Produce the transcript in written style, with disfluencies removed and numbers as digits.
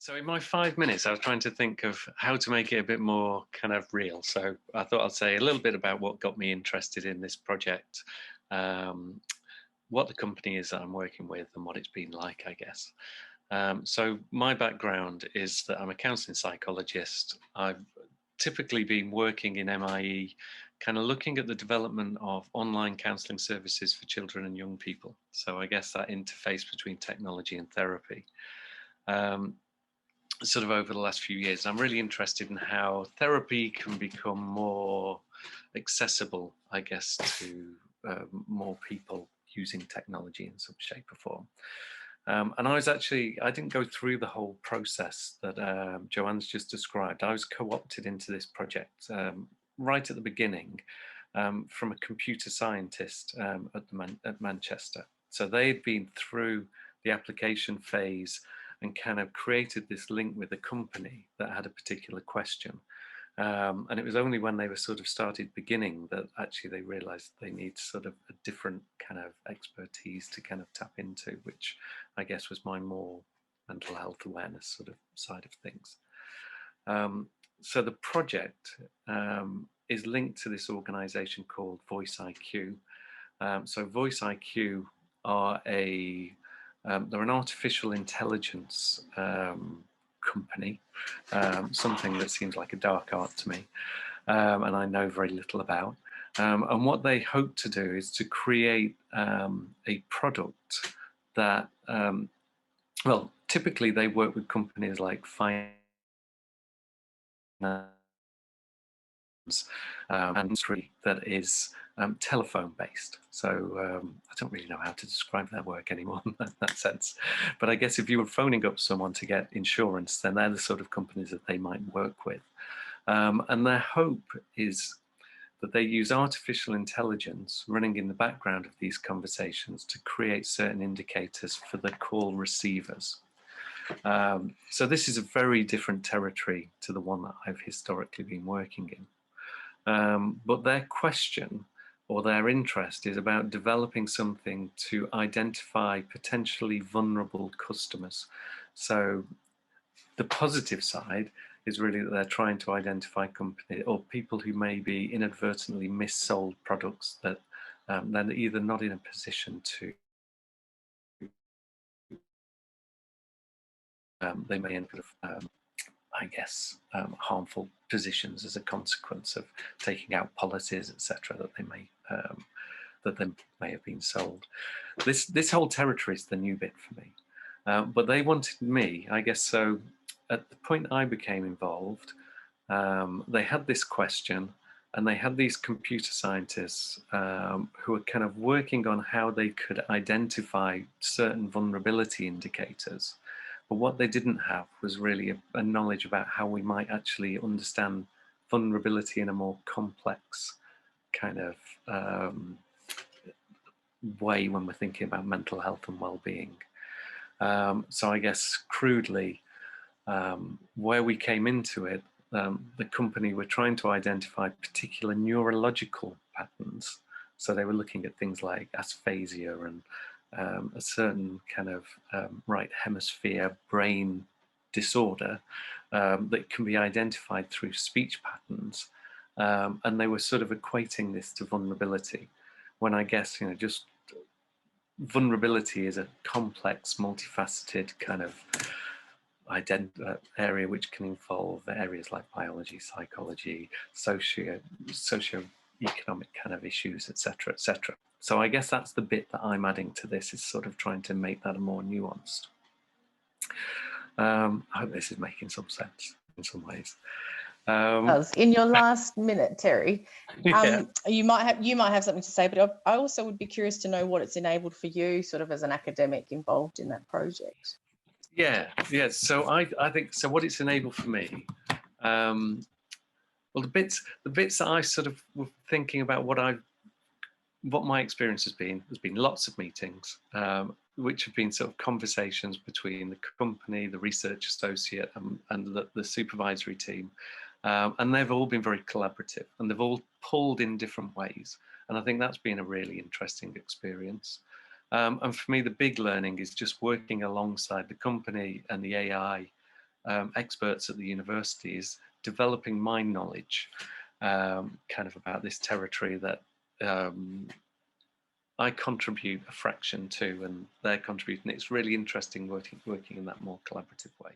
So in my 5 minutes, I was trying to think of how to make it a bit more kind of real. So I thought I'd say a little bit about what got me interested in this project, um, what the company is that I'm working with, and what it's been like, I guess. So my background is that I'm a counselling psychologist. I've typically been working in MIE, kind of looking at the development of online counselling services for children and young people. So I guess that interface between technology and therapy. Um, Sort of over the last few years, I'm really interested in how therapy can become more accessible, I guess, to more people using technology in some shape or form. And I didn't go through the whole process that Joanne's just described. I was co-opted into this project right at the beginning from a computer scientist at Manchester. So they'd been through the application phase and kind of created this link with a company that had a particular question. And it was only when they were sort of started beginning that actually they realized they need sort of a different kind of expertise to kind of tap into, which I guess was my more mental health awareness sort of side of things. So the project is linked to this organization called Voice IQ. So Voice IQ are they're an artificial intelligence company, something that seems like a dark art to me, and I know very little about. And what they hope to do is to create a product that, well, typically they work with companies like finance and that is telephone based. So I don't really know how to describe their work anymore in that sense. But I guess if you were phoning up someone to get insurance, then they're the sort of companies that they might work with. And their hope is that they use artificial intelligence running in the background of these conversations to create certain indicators for the call receivers. So this is a very different territory to the one that I've historically been working in. But their question or their interest is about developing something to identify potentially vulnerable customers. So the positive side is really that they're trying to identify companies or people who may be inadvertently missold products that they're either not in a position to, they may end up, I guess, harmful positions as a consequence of taking out policies, etc., that they may have been sold. This whole territory is the new bit for me, but they wanted me, I guess. So at the point I became involved, they had this question, and they had these computer scientists who were kind of working on how they could identify certain vulnerability indicators. But what they didn't have was really a knowledge about how we might actually understand vulnerability in a more complex kind of way when we're thinking about mental health and well-being. So I guess crudely, where we came into it, the company were trying to identify particular neurological patterns. So they were looking at things like aphasia and a certain kind of right hemisphere brain disorder that can be identified through speech patterns. And they were sort of equating this to vulnerability, when I guess, just vulnerability is a complex, multifaceted kind of area which can involve areas like biology, psychology, socio-economic kind of issues, etc., etc. So I guess that's the bit that I'm adding to this, is sort of trying to make that more nuanced. I hope this is making some sense in some ways. In your last minute, Terry, yeah. you might have something to say, but I also would be curious to know what it's enabled for you, sort of as an academic involved in that project. Yeah. So I think so. What it's enabled for me, well, the bits that I sort of were thinking about what my experience has been lots of meetings, which have been sort of conversations between the company, the research associate, and the supervisory team. And they've all been very collaborative, and they've all pulled in different ways. And I think that's been a really interesting experience. And for me, the big learning is just working alongside the company and the AI experts at the universities developing my knowledge kind of about this territory that I contribute a fraction to, and they're contributing. It's really interesting working in that more collaborative way.